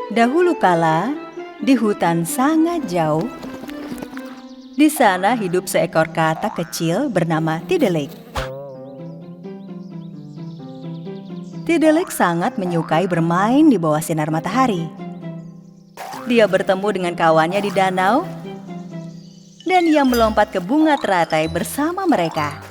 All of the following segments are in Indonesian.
Dahulu kala, di hutan sangat jauh, di sana hidup seekor katak kecil bernama Tidelik. Tidelik sangat menyukai bermain di bawah sinar matahari. Dia bertemu dengan kawannya di danau, dan ia melompat ke bunga teratai bersama mereka.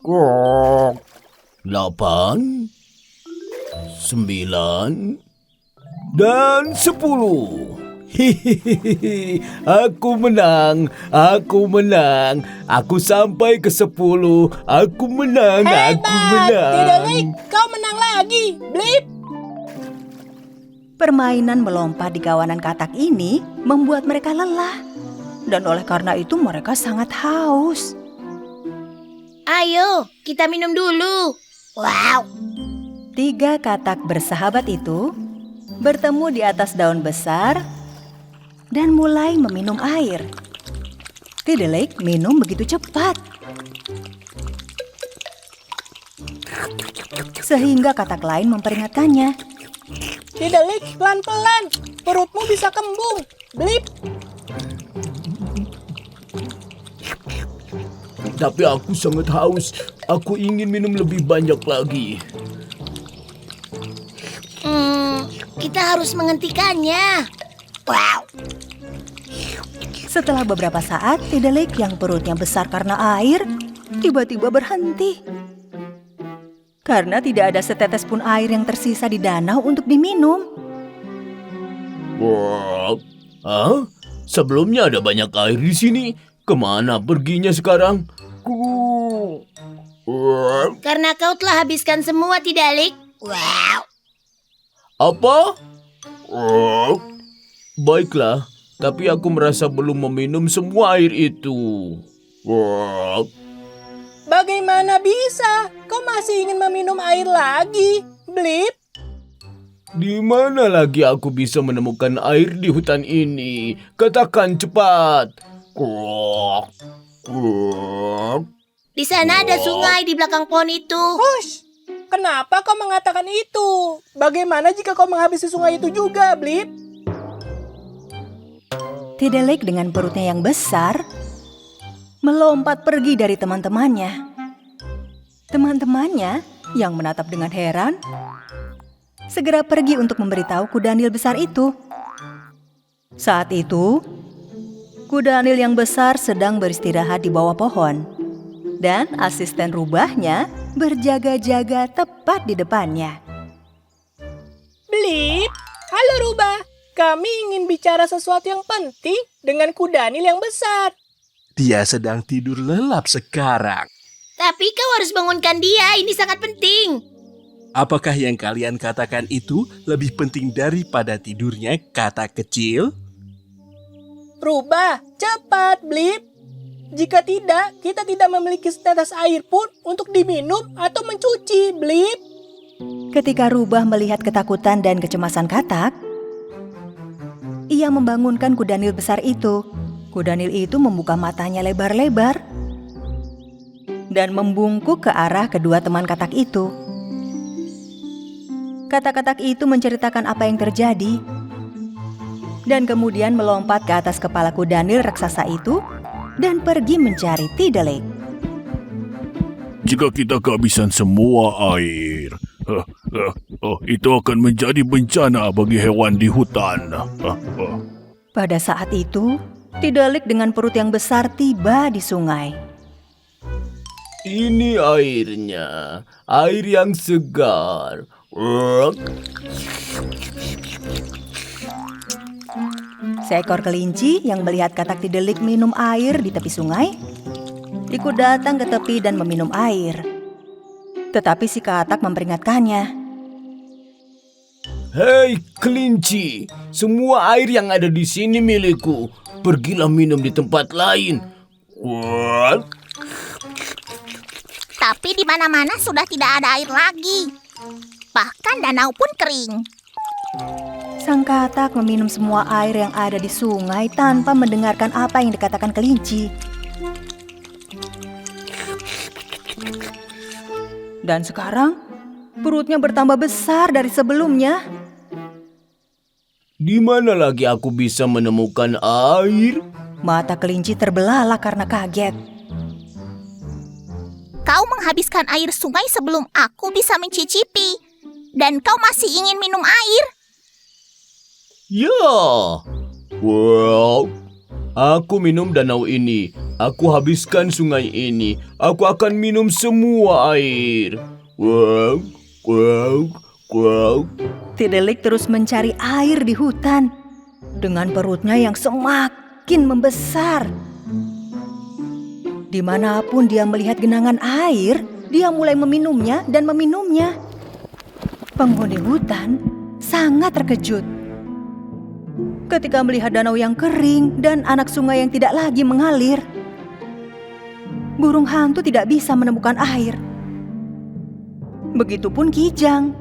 Kok. 8, 9, dan 10. Hihihi, aku menang. Aku sampai ke 10. Aku menang. Tidelik, kau menang lagi, Blip. Permainan melompat di kawanan katak ini membuat mereka lelah. Dan oleh karena itu mereka sangat haus. Ayo, kita minum dulu. Wow. 3 katak bersahabat itu bertemu di atas daun besar dan mulai meminum air. Tidelik minum begitu cepat, sehingga katak lain memperingatkannya. Tidelik, pelan-pelan. Perutmu bisa kembung, Blip. Tapi aku sangat haus. Aku ingin minum lebih banyak lagi. Kita harus menghentikannya. Wow. Setelah beberapa saat, Tidelik yang perutnya besar karena air, tiba-tiba berhenti. Karena tidak ada setetes pun air yang tersisa di danau untuk diminum. Hah? Sebelumnya ada banyak air di sini. Kemana perginya sekarang? Karena kau telah habiskan semua, Tidelik. Wow. Apa? Baiklah, tapi aku merasa belum meminum semua air itu. Bagaimana bisa? Kau masih ingin meminum air lagi, Blip? Di mana lagi aku bisa menemukan air di hutan ini? Katakan cepat. Di sana ada sungai di belakang pohon itu. Hush! Kenapa kau mengatakan itu? Bagaimana jika kau menghabisi sungai itu juga, Blip? Tidelik dengan perutnya yang besar melompat pergi dari teman-temannya. Teman-temannya yang menatap dengan heran segera pergi untuk memberitahu kudanil besar itu. Saat itu, kudanil yang besar sedang beristirahat di bawah pohon, dan asisten rubahnya berjaga-jaga tepat di depannya. Blip, halo Rubah. Kami ingin bicara sesuatu yang penting dengan kudanil yang besar. Dia sedang tidur lelap sekarang. Tapi kau harus bangunkan dia, ini sangat penting. Apakah yang kalian katakan itu lebih penting daripada tidurnya, katak kecil? Rubah, cepat, Blip. Jika tidak, kita tidak memiliki setetes air pun untuk diminum atau mencuci, Blip. Ketika Rubah melihat ketakutan dan kecemasan katak, ia membangunkan kudanil besar itu. Kudanil itu membuka matanya lebar-lebar dan membungkuk ke arah kedua teman katak itu. Katak-katak itu menceritakan apa yang terjadi dan kemudian melompat ke atas kepala kudanil raksasa itu dan pergi mencari Tidelik. Jika kita kehabisan semua air, itu akan menjadi bencana bagi hewan di hutan. Pada saat itu, Tidelik dengan perut yang besar tiba di sungai. Ini airnya, air yang segar. Seekor kelinci yang melihat katak Tidelik minum air di tepi sungai, ikut datang ke tepi dan meminum air. Tetapi si katak memperingatkannya. Hei kelinci, semua air yang ada di sini milikku. Pergilah minum di tempat lain. Tapi di mana-mana sudah tidak ada air lagi. Bahkan danau pun kering. Sang katak meminum semua air yang ada di sungai tanpa mendengarkan apa yang dikatakan kelinci. Dan sekarang, Perutnya bertambah besar dari sebelumnya. Di mana lagi aku bisa menemukan air? Mata kelinci terbelalak karena kaget. Kau menghabiskan air sungai sebelum aku bisa mencicipi. Dan kau masih ingin minum air? Ya. Wow. Aku minum danau ini. Aku habiskan sungai ini. Aku akan minum semua air. Wow. Wow. Wow. Tidelik terus mencari air di hutan dengan perutnya yang semakin membesar. Dimanapun dia melihat genangan air, dia mulai meminumnya dan meminumnya. Penghuni hutan sangat terkejut ketika melihat danau yang kering dan anak sungai yang tidak lagi mengalir. Burung hantu tidak bisa menemukan air. Begitupun Kijang.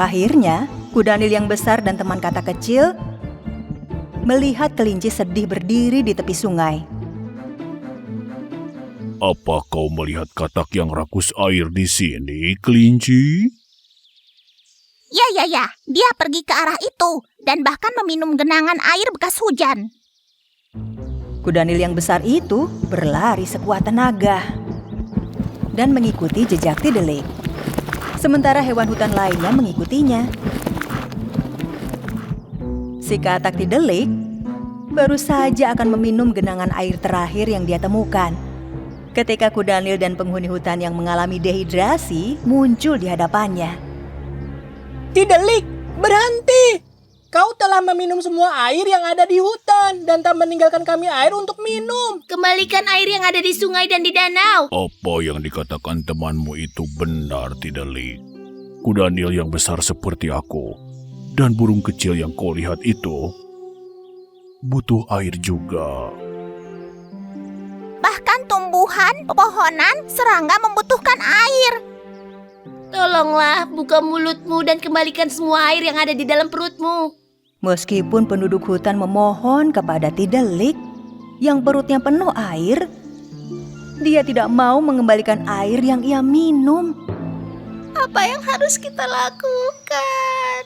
Akhirnya, Kudanil yang besar dan teman katak kecil melihat kelinci sedih berdiri di tepi sungai. Apa kau melihat katak yang rakus air di sini, kelinci? Ya. Dia pergi ke arah itu dan bahkan meminum genangan air bekas hujan. Kudanil yang besar itu berlari sekuat tenaga dan mengikuti jejak Tidelik. Sementara hewan hutan lainnya mengikutinya. Si katak Tidelik baru saja akan meminum genangan air terakhir yang dia temukan. Ketika Kudanil dan penghuni hutan yang mengalami dehidrasi muncul di hadapannya. Tidelik, berhenti! Kau telah meminum semua air yang ada di hutan dan tak meninggalkan kami air untuk minum. Kembalikan air yang ada di sungai dan di danau. Apa yang dikatakan temanmu itu benar, Tidelik? Kudanil yang besar seperti aku dan burung kecil yang kau lihat itu butuh air juga. Bahkan tumbuhan, pepohonan, serangga membutuhkan air. Tolonglah, buka mulutmu dan kembalikan semua air yang ada di dalam perutmu. Meskipun penduduk hutan memohon kepada Tidelik yang perutnya penuh air, dia tidak mau mengembalikan air yang ia minum. Apa yang harus kita lakukan?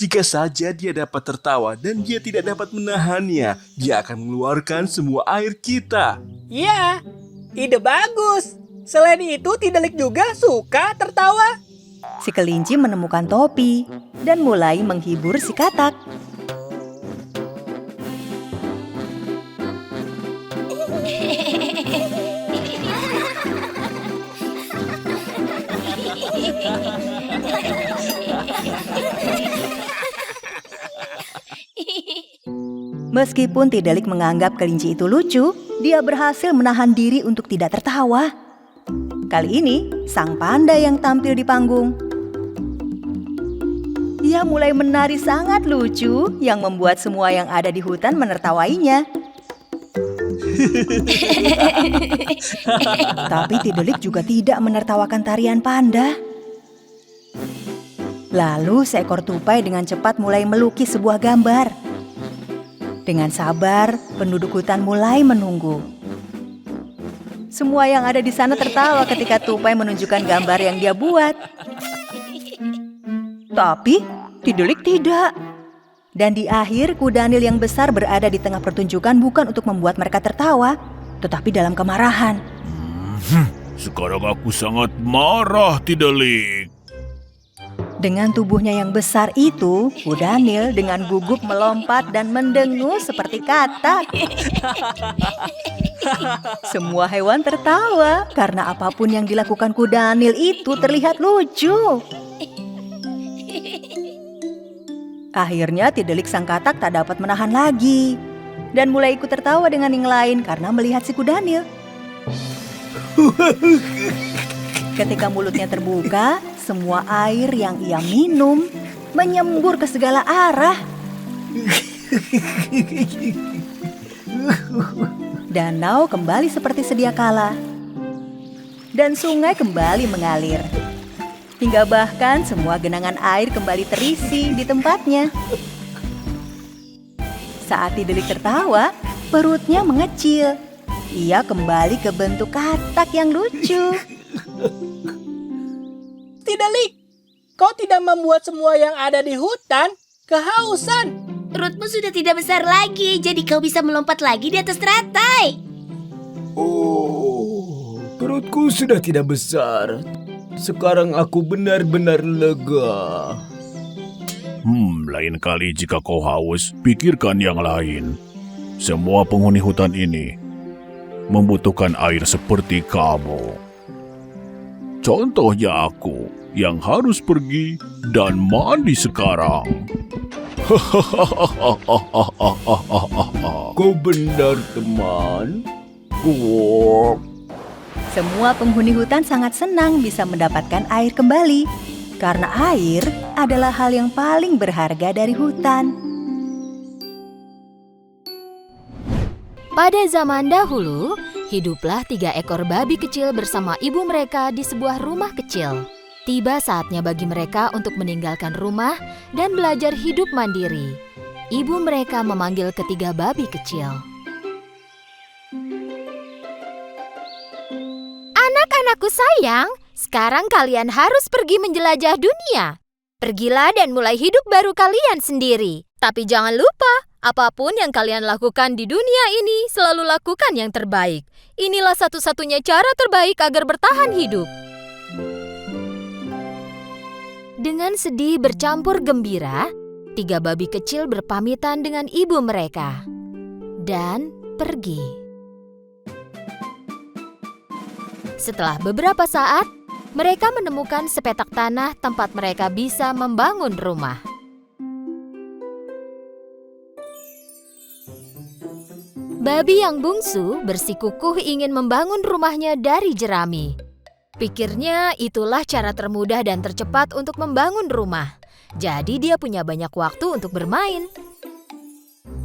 Jika saja dia dapat tertawa dan dia tidak dapat menahannya, dia akan mengeluarkan semua air kita. Ya, ide bagus. Selain itu, Tidelik juga suka tertawa. Si kelinci menemukan topi dan mulai menghibur si katak. Meskipun Tidelik menganggap kelinci itu lucu, dia berhasil menahan diri untuk tidak tertawa. Kali ini, sang panda yang tampil di panggung. Ia mulai menari sangat lucu yang membuat semua yang ada di hutan menertawainya. Tapi Tidelik juga tidak menertawakan tarian panda. Lalu seekor tupai dengan cepat mulai melukis sebuah gambar. Dengan sabar, penduduk hutan mulai menunggu. Semua yang ada di sana tertawa ketika tupai menunjukkan gambar yang dia buat. Tapi Tidelik tidak. Dan di akhir, Kudanil yang besar berada di tengah pertunjukan bukan untuk membuat mereka tertawa, tetapi dalam kemarahan. Sekarang aku sangat marah, Tidelik. Dengan tubuhnya yang besar itu, Kudanil dengan gugup melompat dan mendengus seperti katak. Semua hewan tertawa karena apapun yang dilakukan Kudanil itu terlihat lucu. Akhirnya Tidelik sang katak tak dapat menahan lagi dan mulai ikut tertawa dengan yang lain karena melihat si Kudanil. Ketika mulutnya terbuka, semua air yang ia minum menyembur ke segala arah. Danau kembali seperti sedia kala, dan sungai kembali mengalir. Hingga bahkan semua genangan air kembali terisi di tempatnya. Saat Tidelik tertawa, perutnya mengecil. Ia kembali ke bentuk katak yang lucu. Tidak, Lik. Kau tidak membuat semua yang ada di hutan kehausan. Perutmu sudah tidak besar lagi, jadi kau bisa melompat lagi di atas teratai. Oh, perutku sudah tidak besar. Sekarang aku benar-benar lega. Lain kali jika kau haus, pikirkan yang lain. Semua penghuni hutan ini membutuhkan air seperti kamu. Contohnya aku yang harus pergi dan mandi sekarang. Kau benar, teman. Semua penghuni hutan sangat senang bisa mendapatkan air kembali, karena air adalah hal yang paling berharga dari hutan. Pada zaman dahulu, hiduplah 3 ekor babi kecil bersama ibu mereka di sebuah rumah kecil. Tiba saatnya bagi mereka untuk meninggalkan rumah dan belajar hidup mandiri. Ibu mereka memanggil ketiga babi kecil. Anak-anakku sayang, sekarang kalian harus pergi menjelajah dunia. Pergilah dan mulai hidup baru kalian sendiri. Tapi jangan lupa, apapun yang kalian lakukan di dunia ini, selalu lakukan yang terbaik. Inilah satu-satunya cara terbaik agar bertahan hidup. Dengan sedih bercampur gembira, 3 babi kecil berpamitan dengan ibu mereka dan pergi. Setelah beberapa saat, mereka menemukan sepetak tanah tempat mereka bisa membangun rumah. Babi yang bungsu bersikukuh ingin membangun rumahnya dari jerami. Pikirnya itulah cara termudah dan tercepat untuk membangun rumah. Jadi dia punya banyak waktu untuk bermain.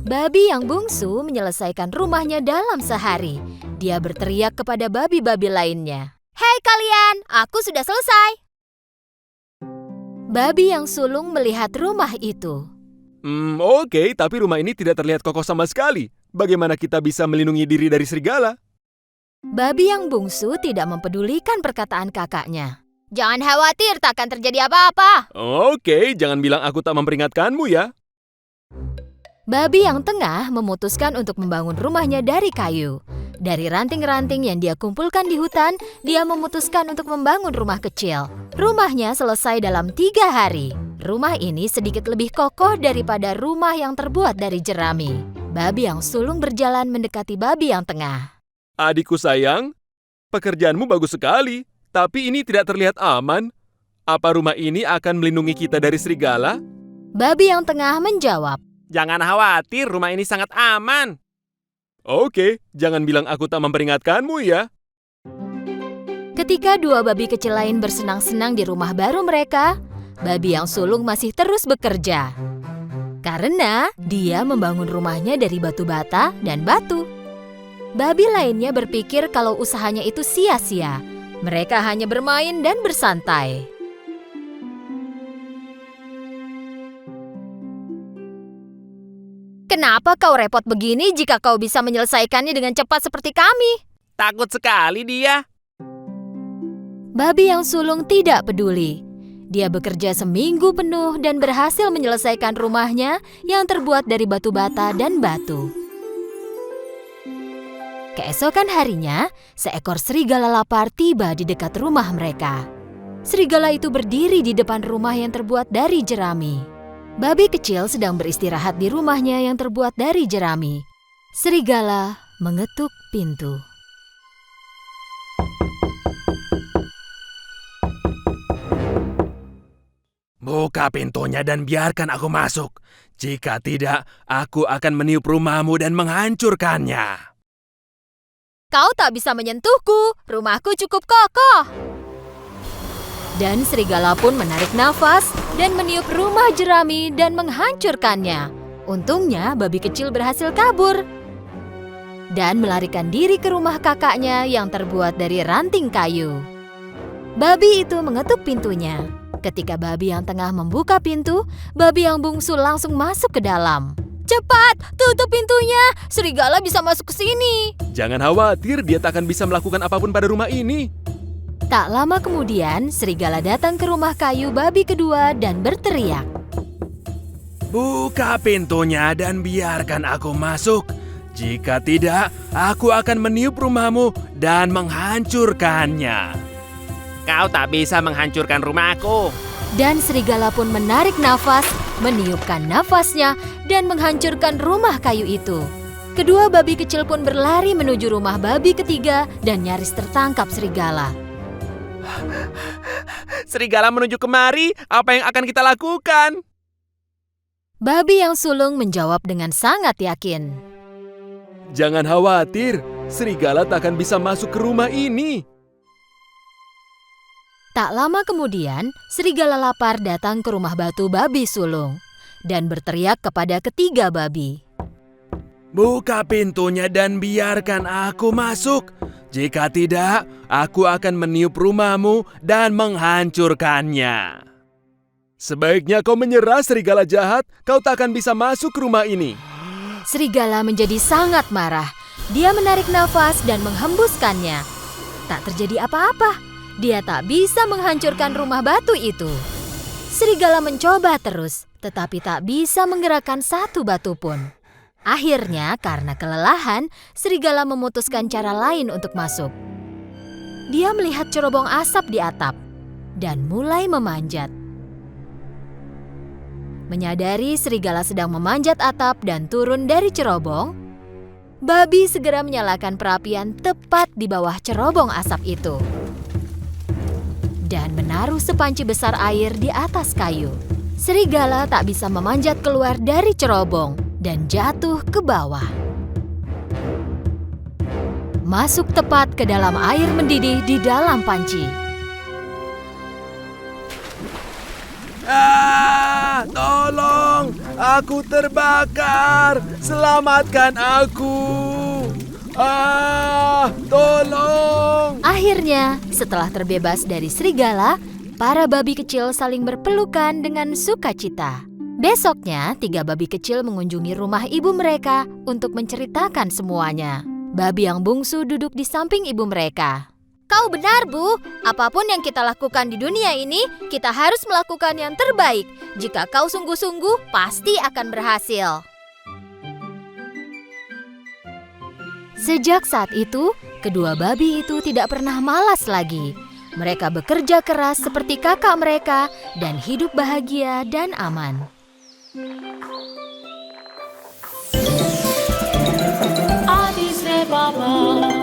Babi yang bungsu menyelesaikan rumahnya dalam sehari. Dia berteriak kepada babi-babi lainnya. "Hei kalian, aku sudah selesai." Babi yang sulung melihat rumah itu. Oke, tapi rumah ini tidak terlihat kokoh sama sekali. Bagaimana kita bisa melindungi diri dari serigala? Babi yang bungsu tidak mempedulikan perkataan kakaknya. "Jangan khawatir, tak akan terjadi apa-apa." Oke, jangan bilang aku tak memperingatkanmu ya. Babi yang tengah memutuskan untuk membangun rumahnya dari kayu. Dari ranting-ranting yang dia kumpulkan di hutan, dia memutuskan untuk membangun rumah kecil. Rumahnya selesai dalam 3 hari. Rumah ini sedikit lebih kokoh daripada rumah yang terbuat dari jerami. Babi yang sulung berjalan mendekati babi yang tengah. Adikku sayang, pekerjaanmu bagus sekali, tapi ini tidak terlihat aman. Apa rumah ini akan melindungi kita dari serigala? Babi yang tengah menjawab. Jangan khawatir, rumah ini sangat aman. Oke, jangan bilang aku tak memperingatkanmu ya. Ketika 2 babi kecil lain bersenang-senang di rumah baru mereka, babi yang sulung masih terus bekerja. Karena dia membangun rumahnya dari batu bata dan batu. Babi lainnya berpikir kalau usahanya itu sia-sia. Mereka hanya bermain dan bersantai. Kenapa kau repot begini jika kau bisa menyelesaikannya dengan cepat seperti kami? Takut sekali dia. Babi yang sulung tidak peduli. Dia bekerja seminggu penuh dan berhasil menyelesaikan rumahnya yang terbuat dari batu bata dan batu. Keesokan harinya, seekor serigala lapar tiba di dekat rumah mereka. Serigala itu berdiri di depan rumah yang terbuat dari jerami. Babi kecil sedang beristirahat di rumahnya yang terbuat dari jerami. Serigala mengetuk pintu. Buka pintunya dan biarkan aku masuk. Jika tidak, aku akan meniup rumahmu dan menghancurkannya. Kau tak bisa menyentuhku, rumahku cukup kokoh. Dan serigala pun menarik nafas dan meniup rumah jerami dan menghancurkannya. Untungnya babi kecil berhasil kabur dan melarikan diri ke rumah kakaknya yang terbuat dari ranting kayu. Babi itu mengetuk pintunya. Ketika babi yang tengah membuka pintu, babi yang bungsu langsung masuk ke dalam. Cepat, tutup pintunya. Serigala bisa masuk ke sini. Jangan khawatir, dia tak akan bisa melakukan apapun pada rumah ini. Tak lama kemudian, serigala datang ke rumah kayu babi kedua dan berteriak. Buka pintunya dan biarkan aku masuk. Jika tidak, aku akan meniup rumahmu dan menghancurkannya. Kau tak bisa menghancurkan rumahku. Dan serigala pun menarik nafas, meniupkan nafasnya, dan menghancurkan rumah kayu itu. Kedua babi kecil pun berlari menuju rumah babi ketiga dan nyaris tertangkap serigala. Serigala menuju kemari, apa yang akan kita lakukan? Babi yang sulung menjawab dengan sangat yakin. Jangan khawatir, serigala tak akan bisa masuk ke rumah ini. Tak lama kemudian, serigala lapar datang ke rumah batu babi sulung dan berteriak kepada ketiga babi. Buka pintunya dan biarkan aku masuk. Jika tidak, aku akan meniup rumahmu dan menghancurkannya. Sebaiknya kau menyerah, serigala jahat. Kau tak akan bisa masuk ke rumah ini. Serigala menjadi sangat marah. Dia menarik nafas dan menghembuskannya. Tak terjadi apa-apa. Dia tak bisa menghancurkan rumah batu itu. Serigala mencoba terus, tetapi tak bisa menggerakkan satu batu pun. Akhirnya, karena kelelahan, serigala memutuskan cara lain untuk masuk. Dia melihat cerobong asap di atap dan mulai memanjat. Menyadari serigala sedang memanjat atap dan turun dari cerobong, babi segera menyalakan perapian tepat di bawah cerobong asap itu dan menaruh sepanci besar air di atas kayu. Serigala tak bisa memanjat keluar dari cerobong dan jatuh ke bawah. Masuk tepat ke dalam air mendidih di dalam panci. Tolong, aku terbakar. Selamatkan aku. Tolong. Akhirnya, setelah terbebas dari serigala, para babi kecil saling berpelukan dengan sukacita. Besoknya, 3 babi kecil mengunjungi rumah ibu mereka untuk menceritakan semuanya. Babi yang bungsu duduk di samping ibu mereka. Kau benar, Bu. Apapun yang kita lakukan di dunia ini, kita harus melakukan yang terbaik. Jika kau sungguh-sungguh, pasti akan berhasil. Sejak saat itu, kedua babi itu tidak pernah malas lagi. Mereka bekerja keras seperti kakak mereka dan hidup bahagia dan aman. Addis Ababa.